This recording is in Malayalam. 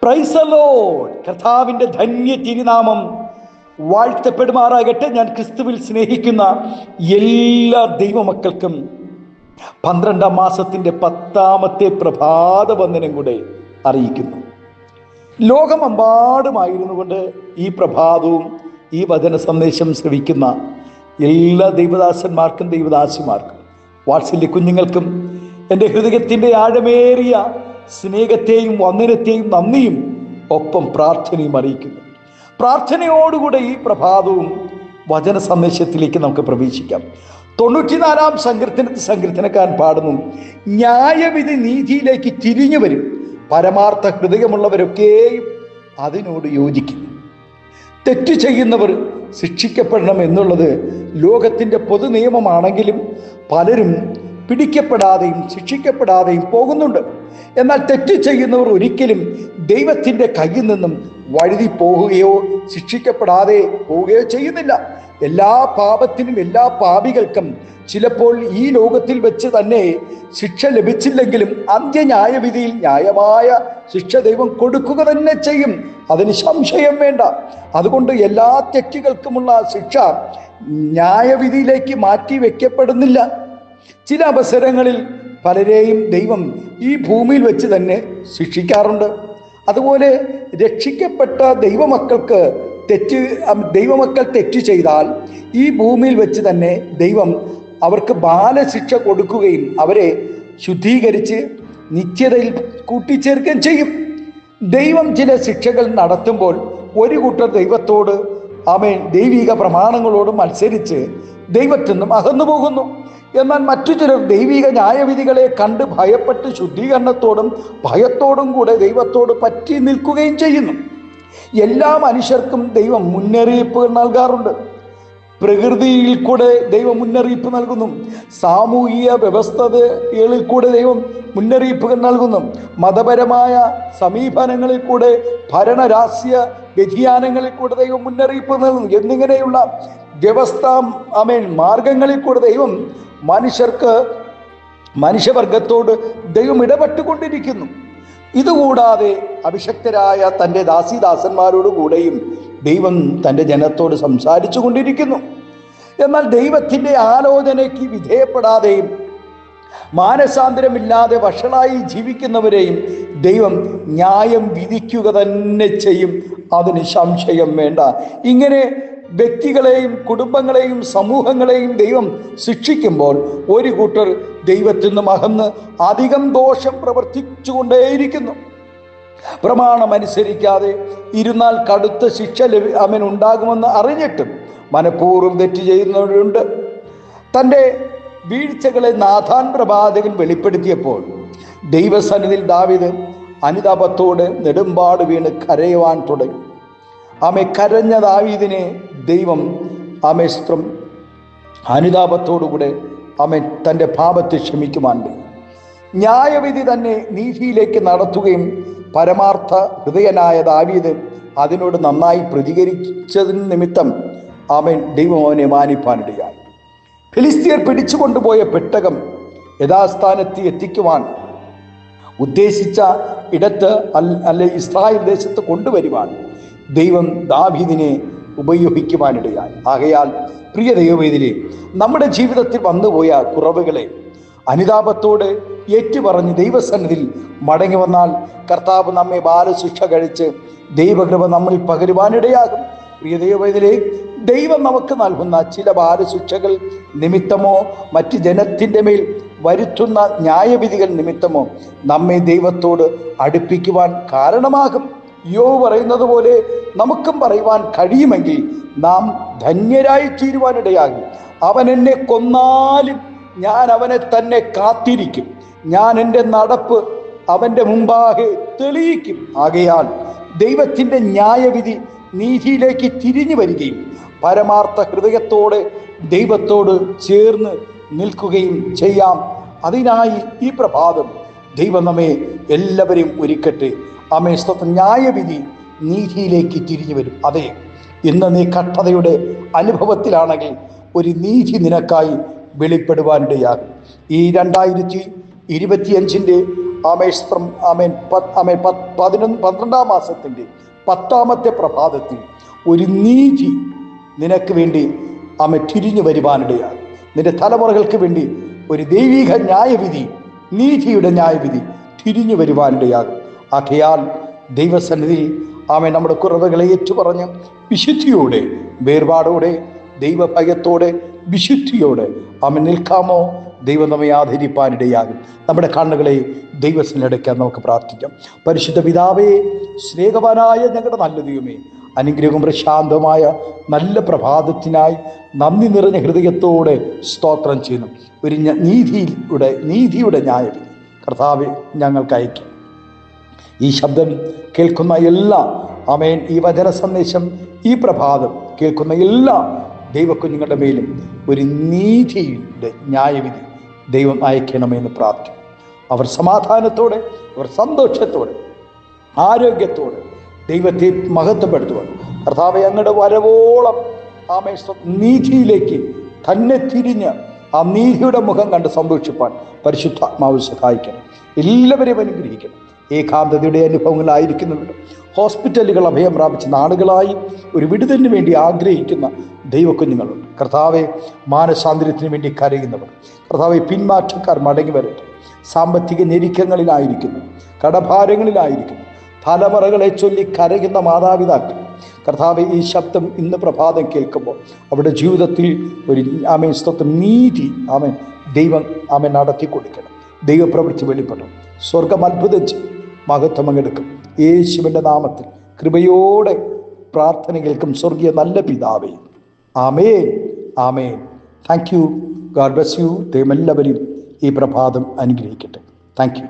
Praise the Lord. കർത്താവിൻ്റെ ധന്യ തിരുനാമം വാഴ്ത്തപ്പെടുമാറാകട്ടെ. ഞാൻ ക്രിസ്തുവിൽ സ്നേഹിക്കുന്ന എല്ലാ ദൈവമക്കൾക്കും 12ാം മാസത്തിൻ്റെ 10ാമത്തെ പ്രഭാത വന്ദനം കൂടെ അറിയിക്കുന്നു. ലോകമെമ്പാടുമായിരുന്നു കൊണ്ട് ഈ പ്രഭാതവും ഈ വചന സന്ദേശം ശ്രവിക്കുന്ന എല്ലാ ദൈവദാസന്മാർക്കും ദൈവദാസിമാർക്കും വാത്സല്യ കുഞ്ഞുങ്ങൾക്കും എൻ്റെ ഹൃദയത്തിൻ്റെ ആഴമേറിയ സ്നേഹത്തെയും വന്ദനത്തെയും നന്ദിയും ഒപ്പം പ്രാർത്ഥനയും അറിയിക്കുന്നു. പ്രാർത്ഥനയോടുകൂടെ ഈ പ്രഭാതവും വചന സന്ദേശത്തിലേക്ക് നമുക്ക് പ്രവേശിക്കാം. 94-ാം സങ്കീർത്തനക്കാരൻ പാടുന്നു, ന്യായവിധി നീതിയിലേക്ക് തിരിഞ്ഞു വരും, പരമാർത്ഥ ഹൃദയമുള്ളവരൊക്കെയും അതിനോട് യോജിക്കുന്നു. തെറ്റ് ചെയ്യുന്നവർ ശിക്ഷിക്കപ്പെടണം എന്നുള്ളത് ലോകത്തിൻ്റെ പൊതു നിയമമാണെങ്കിലും പലരും പിടിക്കപ്പെടാതെയും ശിക്ഷിക്കപ്പെടാതെയും പോകുന്നുണ്ട്. എന്നാൽ തെറ്റ് ചെയ്യുന്നവർ ഒരിക്കലും ദൈവത്തിൻ്റെ കയ്യിൽ നിന്നും വഴുതി പോവുകയോ ശിക്ഷിക്കപ്പെടാതെ പോവുകയോ ചെയ്യുന്നില്ല. എല്ലാ പാപത്തിനും എല്ലാ പാപികൾക്കും ചിലപ്പോൾ ഈ ലോകത്തിൽ വെച്ച് തന്നെ ശിക്ഷ ലഭിച്ചില്ലെങ്കിലും അന്ത്യന്യായവിധിയിൽ ന്യായമായ ശിക്ഷ ദൈവം കൊടുക്കുക തന്നെ ചെയ്യും. അതിന് സംശയം വേണ്ട. അതുകൊണ്ട് എല്ലാ തെറ്റുകൾക്കുമുള്ള ശിക്ഷ ന്യായവിധിയിലേക്ക് മാറ്റി വെക്കപ്പെടുന്നില്ല. ചില അവസരങ്ങളിൽ പലരെയും ദൈവം ഈ ഭൂമിയിൽ വെച്ച് തന്നെ ശിക്ഷിക്കാറുണ്ട്. അതുപോലെ രക്ഷിക്കപ്പെട്ട ദൈവമക്കൾ തെറ്റ് ചെയ്താൽ ഈ ഭൂമിയിൽ വെച്ച് തന്നെ ദൈവം അവർക്ക് ബാലശിക്ഷ കൊടുക്കുകയും അവരെ ശുദ്ധീകരിച്ച് നിത്യതയിൽ കൂട്ടിച്ചേർക്കുകയും ചെയ്യും. ദൈവം ചില ശിക്ഷകൾ നടത്തുമ്പോൾ ഒരു കൂട്ടർ ദൈവത്തോട് ദൈവിക പ്രമാണങ്ങളോട് മത്സരിച്ച് ദൈവത്തിൽ നിന്നും അകന്നു പോകുന്നു. എന്നാൽ മറ്റു ചിലർ ദൈവിക ന്യായവിധികളെ കണ്ട് ഭയപ്പെട്ട് ശുദ്ധീകരണത്തോടും ഭയത്തോടും കൂടെ ദൈവത്തോട് പറ്റി നിൽക്കുകയും ചെയ്യുന്നു. എല്ലാ മനുഷ്യർക്കും ദൈവം മുന്നറിയിപ്പ് നൽകാറുണ്ട്. പ്രകൃതിയിൽ കൂടെ ദൈവം മുന്നറിയിപ്പ് നൽകുന്നു. സാമൂഹിക വ്യവസ്ഥകളിൽ കൂടെ ദൈവം മുന്നറിയിപ്പുകൾ നൽകുന്നു. മതപരമായ സമീപനങ്ങളിൽ കൂടെ ഭരണരാഷ്ട്രീയ വ്യതിയാനങ്ങളിൽ കൂടെ ദൈവം മുന്നറിയിപ്പ് നൽകുന്നു. എന്നിങ്ങനെയുള്ള മാർഗങ്ങളിൽ കൂടെ ദൈവം മനുഷ്യവർഗത്തോട് ദൈവം ഇടപെട്ടുകൊണ്ടിരിക്കുന്നു. ഇതുകൂടാതെ അഭിഷക്തരായ തൻ്റെ ദാസീദാസന്മാരോട് കൂടെയും ദൈവം തൻ്റെ ജനത്തോട് സംസാരിച്ചു കൊണ്ടിരിക്കുന്നു. എന്നാൽ ദൈവത്തിൻ്റെ ആലോചനയ്ക്ക് വിധേയപ്പെടാതെയും മാനസാന്തരമില്ലാതെ വഷളായി ജീവിക്കുന്നവരെയും ദൈവം ന്യായം വിധിക്കുക തന്നെ ചെയ്യും. അതിന് സംശയം വേണ്ട. ഇങ്ങനെ വ്യക്തികളെയും കുടുംബങ്ങളെയും സമൂഹങ്ങളെയും ദൈവം ശിക്ഷിക്കുമ്പോൾ ഒരു കൂട്ടർ ദൈവത്തിൽ നിന്നും അകന്ന് അധികം ദോഷം പ്രവർത്തിച്ചുകൊണ്ടേയിരിക്കുന്നു. പ്രമാണമനുസരിക്കാതെ ഇരുന്നാൽ കടുത്ത ശിക്ഷ ഉണ്ടാകുമെന്ന് അറിഞ്ഞിട്ടും മനഃപൂർവ്വം തെറ്റ് ചെയ്യുന്നവരുണ്ട്. തൻ്റെ വീഴ്ചകളെ നാഥാൻ പ്രവാചകൻ വെളിപ്പെടുത്തിയപ്പോൾ ദൈവസന്നിധിയിൽ ദാവീദ് അനുതാപത്തോടെ നെടുമ്പാട് വീണ് കരയുവാൻ തുടങ്ങി. കരഞ്ഞ ദാവീദിനെ ദൈവം അനുതാപത്തോടുകൂടെ തൻ്റെ പാപത്തെ ക്ഷമിക്കുവാൻ ന്യായവിധി തന്നെ നീതിയിലേക്ക് നടത്തുകയും പരമാർത്ഥ ഹൃദയനായ ദാവീദ് അതിനോട് നന്നായി പ്രതികരിച്ചതിന് നിമിത്തം ദൈവം അവനെ മാനിപ്പാനിടയായി. ഫിലിസ്തീയർ പിടിച്ചുകൊണ്ടുപോയ പെട്ടകം യഥാസ്ഥാനത്ത് എത്തിക്കുവാൻ ഉദ്ദേശിച്ച ഇടത്ത് ഇസ്രായേൽ ദേശത്ത് കൊണ്ടുവരുവാൻ ദൈവം ദാവീദിനെ ഉപയോഗിക്കുവാനിടയായി. ആകയാൽ പ്രിയ ദൈവവേദിലെ നമ്മുടെ ജീവിതത്തിൽ വന്നുപോയ കുറവുകളെ അനുതാപത്തോടെ ഏറ്റുപറഞ്ഞ് ദൈവസന്നിധിയിൽ മടങ്ങി വന്നാൽ കർത്താവ് നമ്മെ ബാലശിക്ഷ കഴിച്ച് ദൈവകൃപ നമ്മിൽ പകരുവാനിടയാകും. പ്രിയ ദൈവവേദിലെ ദൈവം നമുക്ക് നൽകുന്ന ചില ബാലശിക്ഷകൾ നിമിത്തമോ മറ്റ് ജനത്തിൻ്റെ മേൽ വരുത്തുന്ന ന്യായവിധികൾ നിമിത്തമോ നമ്മെ ദൈവത്തോട് അടുപ്പിക്കുവാൻ കാരണമാകും. യോബ് പറയുന്നത് പോലെ നമുക്കും പറയുവാൻ കഴിയുമെങ്കിൽ നാം ധന്യരായി തീരുവാനിടയാകും. അവൻ എന്നെ കൊന്നാലും ഞാൻ അവനെ തന്നെ കാത്തിരിക്കും, ഞാൻ എൻ്റെ നടപ്പ് അവൻ്റെ മുമ്പാകെ തെളിയിക്കും. ആകയാൽ ദൈവത്തിൻ്റെ ന്യായവിധി നീതിയിലേക്ക് തിരിഞ്ഞു വരികയും പരമാർത്ഥ ഹൃദയത്തോടെ ദൈവത്തോട് ചേർന്ന് നിൽക്കുകയും ചെയ്യാം. അതിനായി ഈ പ്രഭാതം ദൈവം നമ്മെ എല്ലാവരെയും ഒരുക്കട്ടെ. ന്യായവിധി നീതിയിലേക്ക് തിരിഞ്ഞു വരും. അതെ, ഇന്ന് നീ കഷ്ടതയുടെ അനുഭവത്തിലാണെങ്കിൽ ഒരു നീതി നിനക്കായി വെളിപ്പെടുവാനിടയാകും. ഈ 2025 ആമേസ്ത്രം ആമേൻ 12-ാം മാസത്തിൻ്റെ 10-ാമത്തെ പ്രഭാതത്തിൽ ഒരു നീതി നിനക്ക് വേണ്ടി തിരിഞ്ഞു വരുവാനിടയാണ്. നിന്റെ തലമുറകൾക്ക് വേണ്ടി ഒരു ദൈവിക ന്യായവിധി, നീതിയുടെ ന്യായവിധി തിരിഞ്ഞു വരുവാനിടയാകും. ആകയാൽ ദൈവസന്നിധിയിൽ നമ്മുടെ കുറവുകളെ ഏറ്റുപറഞ്ഞ് വിശുദ്ധിയോടെ, വേർപാടോടെ, ദൈവഭയത്തോടെ, വിശുദ്ധിയോടെ നിൽക്കാമോ? ദൈവം നമ്മെ ആദരിപ്പാനിടയാകും. നമ്മുടെ കണ്ണുകളെ ദൈവസന്നിധിയിലടയ്ക്കാൻ നമുക്ക് പ്രാർത്ഥിക്കാം. പരിശുദ്ധ പിതാവേ, സ്നേഹവാനായ ഞങ്ങളുടെ നല്ല ദൈവമേ, അനുഗ്രഹവും പ്രശാന്തമായ നല്ല പ്രഭാതത്തിനായി നന്ദി നിറഞ്ഞ ഹൃദയത്തോടെ സ്തോത്രം ചെയ്യുന്നു. ഒരു നീതിയുടെ ന്യായവിധി കർത്താവേ ഞങ്ങൾക്ക് അയക്കും. ഈ ശബ്ദം കേൾക്കുന്ന എല്ലാ ഈ വചന സന്ദേശം, ഈ പ്രഭാതം കേൾക്കുന്ന എല്ലാ ദൈവക്കുഞ്ഞുങ്ങളുടെ മേലും ഒരു നീതിയുടെ ന്യായവിധി ദൈവം അയക്കണമെന്ന് പ്രാർത്ഥിക്കും. അവർ സമാധാനത്തോടെ, അവർ സന്തോഷത്തോടെ, ആരോഗ്യത്തോടെ ദൈവത്തെ മഹത്വപ്പെടുത്തുവാൻ കർത്താവേ അങ്ങയുടെ വരവോളം നീതിയിലേക്ക് തന്നെ തിരിഞ്ഞ് ആ നീതിയുടെ മുഖം കണ്ട് സന്തോഷിപ്പാൻ പരിശുദ്ധാത്മാവ് സഹായിക്കണം. എല്ലാവരെയും അനുഗ്രഹിക്കണം. ഏകാന്തതയുടെ അനുഭവങ്ങളായിരിക്കുന്നുണ്ട്. ഹോസ്പിറ്റലുകൾ അഭയം പ്രാപിച്ച നാടുകളായി ഒരു വിടുതലിന് വേണ്ടി ആഗ്രഹിക്കുന്ന ദൈവക്കുഞ്ഞുങ്ങളുണ്ട്. കർത്താവെ, മാനസാന്തരത്തിന് വേണ്ടി കരയുന്നവർ, കർത്താവെ, പിന്മാറ്റക്കാർ മടങ്ങി വരട്ടെ. സാമ്പത്തിക ഞെരുക്കങ്ങളിലായിരിക്കുന്നു, കടഭാരങ്ങളിലായിരിക്കുന്നു, തലമുറകളെ ചൊല്ലി കരയുന്ന മാതാപിതാക്കൾ, കർത്താവെ, ഈ ശബ്ദം ഇന്ന് പ്രഭാതം കേൾക്കുമ്പോൾ അവരുടെ ജീവിതത്തിൽ ഒരു നീതി ദൈവം നടത്തി കൊടുക്കണം. ദൈവപ്രവൃത്തി വെളിപ്പെടും. സ്വർഗം അത്ഭുതം ചെയ്യും, മഹത്വം അങ്ങെടുക്കും. യേശുവിൻ്റെ നാമത്തിൽ കൃപയോടെ പ്രാർത്ഥന കേൾക്കും സ്വർഗീയ നല്ല പിതാവേ. ആമേൻ, ആമേൻ. Thank you. God bless you. ദൈവം എല്ലാവരെയും ഈ പ്രഭാതം അനുഗ്രഹിക്കട്ടെ. Thank U.